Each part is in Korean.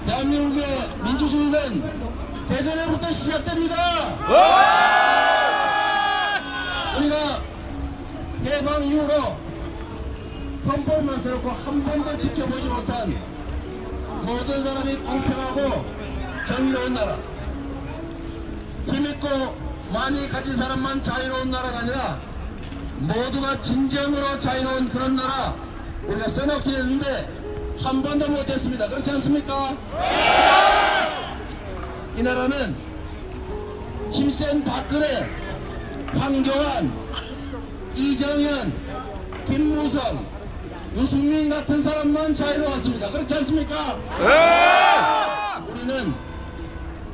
대한민국의 민주주의는 대선에부터 시작됩니다. 우리가 해방 이후로 헌법만 써놓고 한 번도 지켜보지 못한 모든 사람이 공평하고 정의로운 나라, 힘있고 많이 가진 사람만 자유로운 나라가 아니라 모두가 진정으로 자유로운 그런 나라 우리가 써놓긴 했는데 한 번도 못했습니다. 그렇지 않습니까? 이 나라는 힘센 박근혜, 황교안, 이정현, 김무성, 유승민 같은 사람만 자유로웠습니다. 그렇지 않습니까? 우리는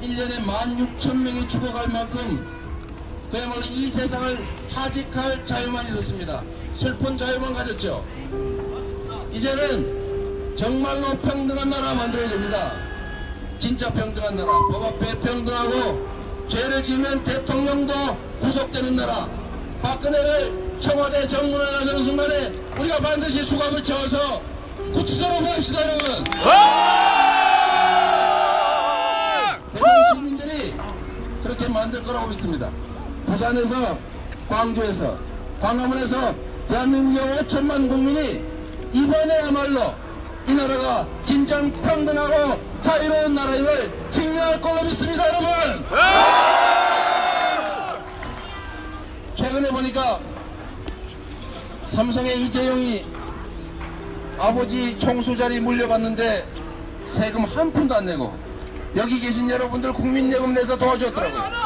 1년에 16,000명이 죽어갈 만큼 그야말로 이 세상을 하직할 자유만 있었습니다. 슬픈 자유만 가졌죠. 이제는 정말로 평등한 나라 만들어야 됩니다. 진짜 평등한 나라, 법 앞에 평등하고 죄를 지으면 대통령도 구속되는 나라. 박근혜를 청와대 정문에 나서는 순간에 우리가 반드시 수갑을 채워서 구치소로 보냅시다, 여러분. 대전 시민들이 그렇게 만들 거라고 믿습니다. 부산에서, 광주에서, 광화문에서 대한민국의 5천만 국민이 이번에야말로 이 나라가 진정 평등하고 자유로운 나라임을 증명할 걸로 믿습니다, 여러분. 최근에 보니까 삼성의 이재용이 아버지 총수 자리 물려받는데 세금 한 푼도 안 내고 여기 계신 여러분들 국민예금 내서 도와주었더라고요.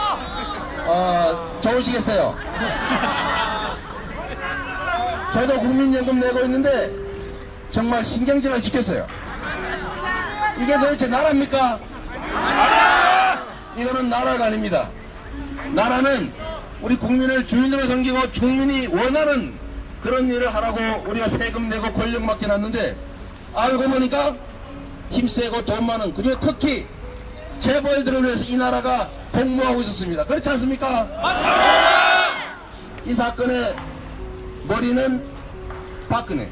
좋으시겠어요? 저도 국민연금 내고 있는데 정말 신경질을 지켰어요. 이게 도대체 나라입니까? 이거는 나라가 아닙니다. 나라는 우리 국민을 주인으로 섬기고 국민이 원하는 그런 일을 하라고 우리가 세금 내고 권력 맡겨놨는데 알고 보니까 힘세고 돈 많은, 그중에 특히 재벌들을 위해서 이 나라가 복무하고 있었습니다. 그렇지 않습니까? 이 사건의 머리는 박근혜,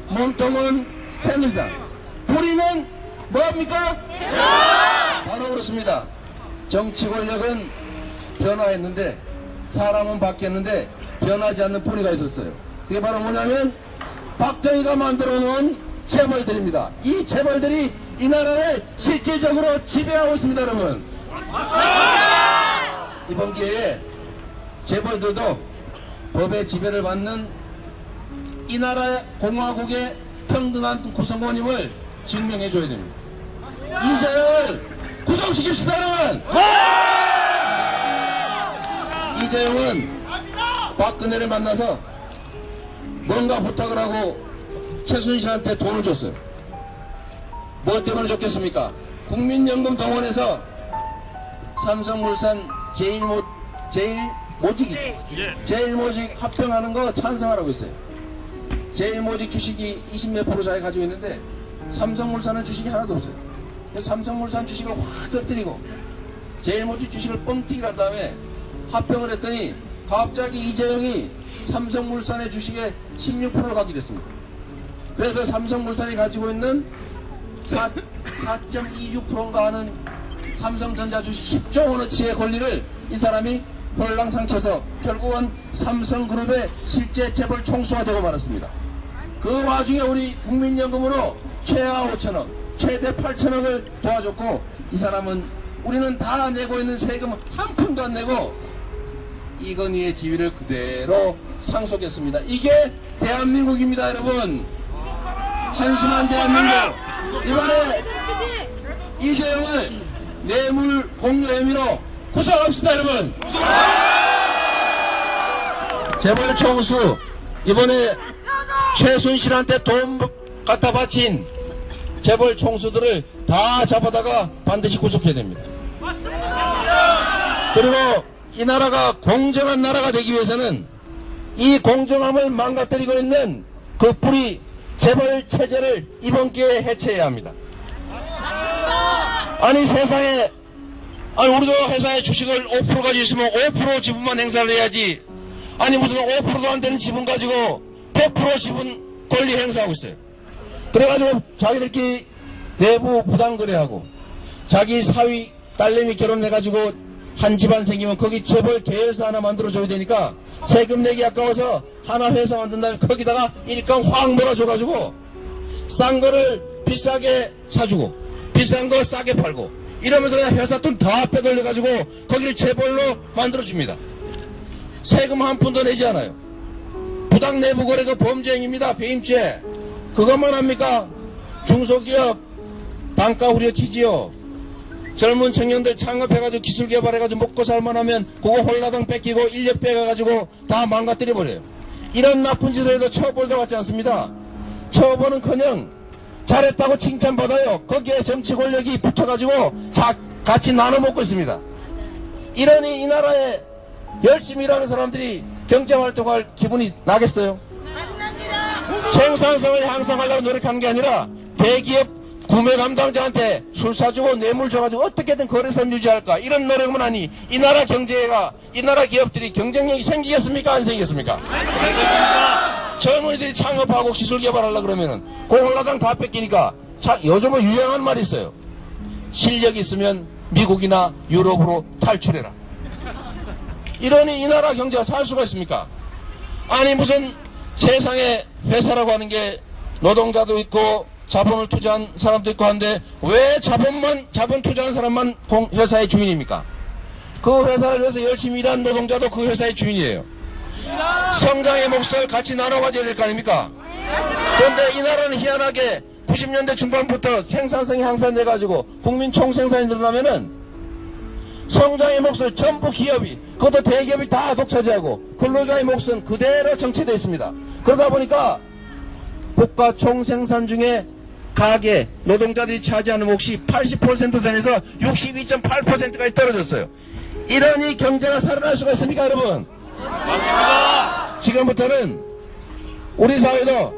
몸통은 새누리당, 뿌리는 뭐합니까? 바로 그렇습니다. 정치 권력은 변화했는데 사람은 바뀌었는데 변하지 않는 뿌리가 있었어요. 그게 바로 뭐냐면 박정희가 만들어 놓은 재벌들입니다. 이 재벌들이 이 나라를 실질적으로 지배하고 있습니다, 여러분. 이번 기회에 재벌들도 법의 지배를 받는 이 나라 공화국의 평등한 구성원임을 증명해 줘야 됩니다. 이재용을 구성시킵시다, 여러분. 이재용은 박근혜를 만나서 뭔가 부탁을 하고 최순실한테 돈을 줬어요. 뭐 때문에 줬겠습니까? 국민연금 동원해서 삼성물산 제일모직 합병하는 거 찬성하라고 했어요. 제일모직 주식이 20몇 프로 자에 가지고 있는데 삼성물산은 주식이 하나도 없어요. 그래서 삼성물산 주식을 확 떨어뜨리고 제일모직 주식을 뻥튀기를 한 다음에 합병을 했더니 갑자기 이재용이 삼성물산의 주식의 16%를 가지게 됐습니다. 그래서 삼성물산이 가지고 있는 4.26%인가 하는 삼성전자 주식 10조 원어치의 권리를 이 사람이 홀랑상쳐서 결국은 삼성그룹의 실제 재벌 총수가 되고 말았습니다. 그 와중에 우리 국민연금으로 최하 5천억, 최대 8천억을 도와줬고 이 사람은 우리는 다 내고 있는 세금 한 푼도 안 내고 이건희의 지위를 그대로 상속했습니다. 이게 대한민국입니다, 여러분. 한심한 대한민국. 이번에 이재용을 뇌물 공여 혐의로 구속합시다, 여러분. 재벌 총수 이번에 최순실한테 돈 갖다 바친 재벌 총수들을 다 잡아다가 반드시 구속해야 됩니다. 그리고 이 나라가 공정한 나라가 되기 위해서는 이 공정함을 망가뜨리고 있는 그 뿌리 재벌 체제를 이번 기회에 해체해야 합니다. 아니 세상에, 아니 우리도 회사에 주식을 5% 가지고 있으면 5% 지분만 행사를 해야지. 아니 무슨 5%도 안 되는 지분 가지고 100% 지분 권리 행사하고 있어요. 그래가지고 자기들끼리 내부 부당거래하고 자기 사위 딸내미 결혼해가지고 한 집안 생기면 거기 재벌 계열사 하나 만들어줘야 되니까 세금 내기 아까워서 하나 회사 만든 다음에 거기다가 일감 확 몰아줘가지고 싼 거를 비싸게 사주고 비싼 거 싸게 팔고 이러면서 그냥 회사 돈 다 빼돌려가지고 거기를 재벌로 만들어줍니다. 세금 한 푼도 내지 않아요. 부당 내부 거래도 범죄 행위입니다. 배임죄. 그것만 합니까? 중소기업 단가 후려치지요. 젊은 청년들 창업해가지고 기술 개발해가지고 먹고 살만하면 그거 홀라당 뺏기고 인력 빼가가지고 다 망가뜨려버려요. 이런 나쁜 짓을 해도 처벌도 받지 않습니다. 처벌은커녕 잘했다고 칭찬받아요. 거기에 정치 권력이 붙어가지고 같이 나눠 먹고 있습니다. 이러니 이 나라에 열심히 일하는 사람들이 경제활동할 기분이 나겠어요? 안 납니다. 생산성을 향상하려고 노력한 게 아니라 대기업 구매 담당자한테 술 사주고 뇌물 줘가지고 어떻게든 거래선 유지할까 이런 노력만 하니 이 나라 경제가 이 나라 기업들이 경쟁력이 생기겠습니까? 안 생기겠습니까? 안 젊은이들이 창업하고 기술 개발하려고 그러면은 공홀라당 다 뺏기니까 요즘은 유행한 말이 있어요. 실력 있으면 미국이나 유럽으로 탈출해라. 이러니 이 나라 경제가 살 수가 있습니까? 아니 무슨 세상에 회사라고 하는 게 노동자도 있고 자본을 투자한 사람도 있고 한데 왜 자본 투자한 사람만 회사의 주인입니까? 그 회사를 위해서 열심히 일한 노동자도 그 회사의 주인이에요. 성장의 몫을 같이 나눠 가져야 될 거 아닙니까? 그런데 이 나라는 희한하게 90년대 중반부터 생산성이 향상돼 가지고 국민 총생산이 늘어나면은 성장의 몫을 전부 기업이, 그것도 대기업이 다 독차지하고 근로자의 몫은 그대로 정체되어 있습니다. 그러다 보니까 국가 총생산 중에 가계 노동자들이 차지하는 몫이 80% 선에서 62.8%까지 떨어졌어요. 이러니 경제가 살아날 수가 있습니까, 여러분? 맞습니다. 지금부터는 우리 사회도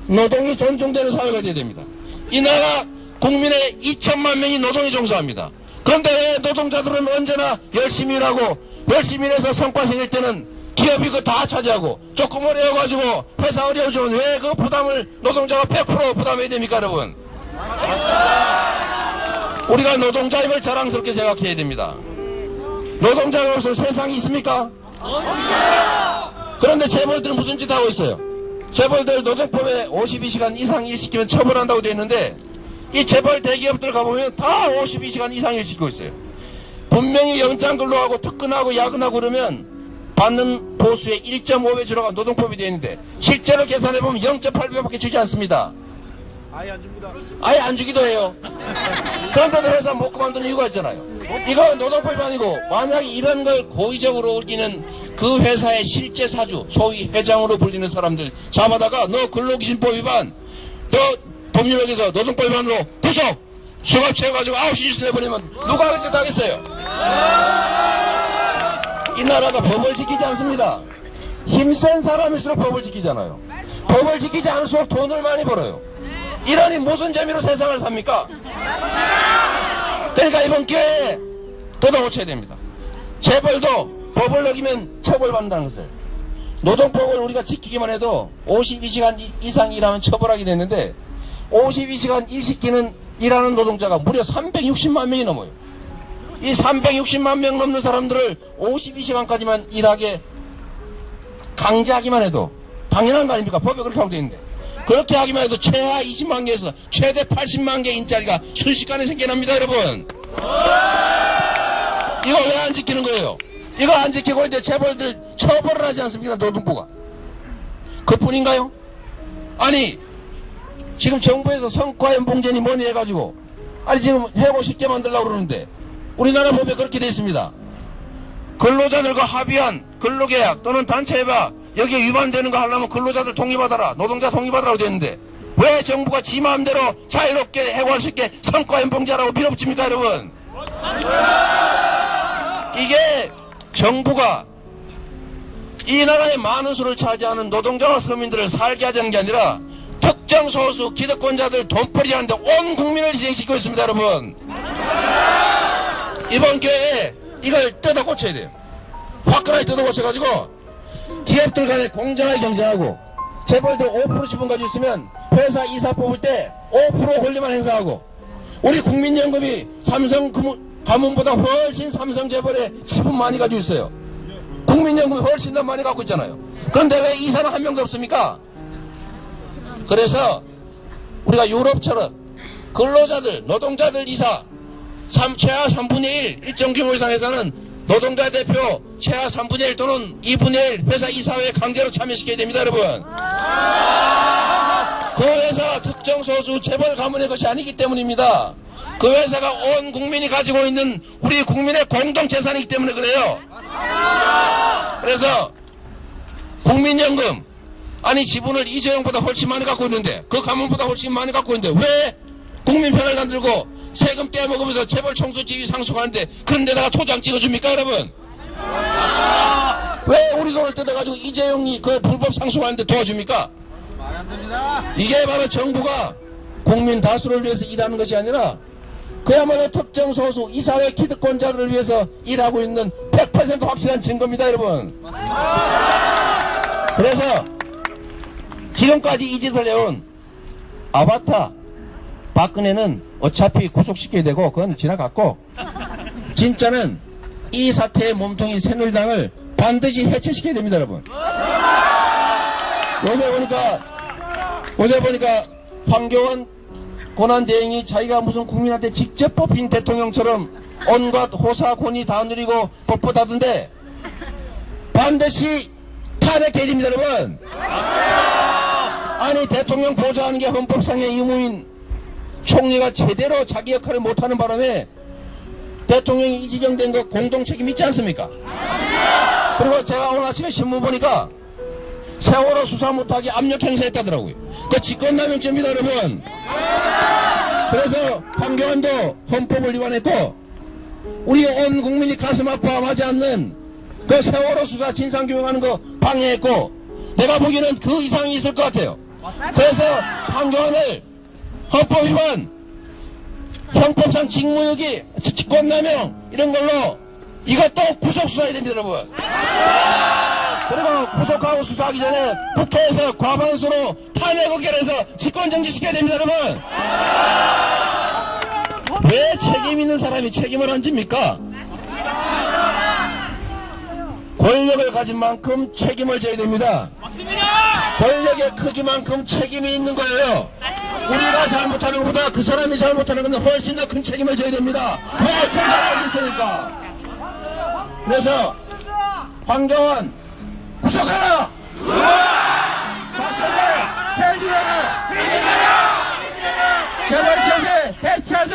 노동이 존중되는 사회가 되어야 됩니다. 이 나라 국민의 2천만 명이 노동에 종사합니다. 그런데 왜 노동자들은 언제나 열심히 일하고 열심히 일해서 성과 생길 때는 기업이 그거 다 차지하고 조금 어려워가지고 회사 어려워지면 왜 그 부담을 노동자가 100% 부담해야 됩니까, 여러분? 우리가 노동자임을 자랑스럽게 생각해야 됩니다. 노동자가 없으면 세상이 있습니까? 그런데 재벌들은 무슨 짓 하고 있어요? 재벌들 노동법에 52시간 이상 일 시키면 처벌한다고 되어 있는데 이 재벌 대기업들 가보면 다 52시간 이상 일 시키고 있어요. 분명히 영장 근로하고 특근하고 야근하고 그러면 받는 보수의 1.5배 주라고 노동법이 되어 있는데 실제로 계산해보면 0.8배밖에 주지 않습니다. 아예 안 줍니다. 아예 안 주기도 해요. 그런데도 회사 못 그만두는 이유가 있잖아요. 이거 노동법이 아니고 만약에 이런 걸 고의적으로 우기는 그 회사의 실제 사주, 소위 회장으로 불리는 사람들 잡아다가 너 근로기준법 위반, 너 법률역에서 노동법 위반으로 구속, 수갑 채워가지고 9시 뉴스 내보내면 누가 그짓 하겠어요? 이 나라가 법을 지키지 않습니다. 힘센 사람일수록 법을 지키잖아요. 법을 지키지 않을수록 돈을 많이 벌어요. 이러니 무슨 재미로 세상을 삽니까? 그러니까 이번 기회에 뜯어 고쳐야 됩니다. 재벌도 법을 어기면 처벌받는다는 것을. 노동법을 우리가 지키기만 해도 52시간 이상 일하면 처벌하게 됐는데 52시간 일 시키는 일하는 노동자가 무려 360만 명이 넘어요. 이 360만 명 넘는 사람들을 52시간까지만 일하게 강제하기만 해도 당연한 거 아닙니까? 법에 그렇게 하고 되어 있는데 그렇게 하기만 해도 최하 20만 개에서 최대 80만 개 인자리가 순식간에 생겨납니다, 여러분. 이거 왜 안 지키는 거예요? 이거 안 지키고 이제 재벌들 처벌을 하지 않습니까, 노동부가? 그뿐인가요? 아니 지금 정부에서 성과연봉제니 뭐니 해가지고 아니 지금 해고 쉽게 만들려고 그러는데 우리나라 법에 그렇게 되어 있습니다. 근로자들과 합의한 근로계약 또는 단체협약 여기에 위반되는 거 하려면 근로자들 동의받아라, 노동자 동의받아라고 되어 있는데 왜 정부가 지 마음대로 자유롭게 해고할 수 있게 성과연봉제라고 밀어붙입니까, 여러분? 이게 정부가 이 나라의 많은 수를 차지하는 노동자와 서민들을 살게 하자는 게 아니라 특정 소수 기득권자들 돈벌이 하는데 온 국민을 희생시키고 있습니다, 여러분. 이번 기회에 이걸 뜯어 고쳐야 돼요. 화끈하게 뜯어 고쳐가지고 기업들 간에 공정하게 경쟁하고 재벌들 5% 지분 가지고 있으면 회사 이사 뽑을 때 5% 권리만 행사하고 우리 국민연금이 삼성 가문보다 훨씬 삼성재벌에 지분 많이 가지고 있어요. 국민연금이 훨씬 더 많이 갖고 있잖아요. 그런데 왜 이사는 한 명도 없습니까? 그래서 우리가 유럽처럼 근로자들, 노동자들 이사 최하 3분의 1 일정 규모 이상 회사는 노동자 대표 최하 3분의 1 또는 2분의 1 회사 이사회에 강제로 참여시켜야 됩니다, 여러분. 그 회사 특정 소수 재벌 가문의 것이 아니기 때문입니다. 그 회사가 온 국민이 가지고 있는 우리 국민의 공동 재산이기 때문에 그래요. 그래서 국민연금 아니 지분을 이재용보다 훨씬 많이 갖고 있는데 그 가문보다 훨씬 많이 갖고 있는데 왜 국민 편을 안 들고 세금 떼먹으면서 재벌 총수 지위 상속하는데 그런 데다가 토장 찍어줍니까, 여러분? 왜 우리 돈을 뜯어가지고 이재용이 그 불법 상속하는데 도와줍니까? 이게 바로 정부가 국민 다수를 위해서 일하는 것이 아니라 그야말로 특정 소수 이사회 기득권자들을 위해서 일하고 있는 100% 확실한 증거입니다, 여러분. 그래서 지금까지 이 짓을 해온 아바타 박근혜는 어차피 구속시켜야 되고 그건 지나갔고 진짜는 이 사태의 몸통인 새누리당을 반드시 해체시켜야 됩니다, 여러분. 요새 보니까 황교안 권한대행이 자기가 무슨 국민한테 직접 뽑힌 대통령처럼 온갖 호사 권위 다 누리고 뻣뻣하던데 반드시 탄핵해야 됩니다, 여러분. 아니 대통령 보좌하는 게 헌법상의 의무인 총리가 제대로 자기 역할을 못하는 바람에 대통령이 이 지경된 거 공동 책임 있지 않습니까? 그리고 제가 오늘 아침에 신문 보니까 세월호 수사 못하게 압력 행사했다더라고요. 그 직권남용죄입니다, 여러분. 그래서 황교안도 헌법을 위반했고 우리 온 국민이 가슴 아파하지 않는 그 세월호 수사 진상규명하는 거 방해했고 내가 보기에는 그 이상이 있을 것 같아요. 그래서 황교안을 헌법 위반, 형법상 직무유기, 직권남용 이런 걸로 이것도 구속수사해야 됩니다, 여러분. 그리고 구속하고 수사하기 전에 국회에서 과반수로 탄핵 의결해서 직권정지시켜야 됩니다, 여러분. 왜 책임 있는 사람이 책임을 안 집니까? 권력을 가진 만큼 책임을 져야 됩니다. 권력의 크기만큼 책임이 있는 거예요. 우리가 잘못하는 것보다 그 사람이 잘못하는 건 훨씬 더 큰 책임을 져야 됩니다. 왜 생각하고 있으니까. 그래서 황교안 구속하라! 박근혜 해지하라! 재벌 체제 해체하라!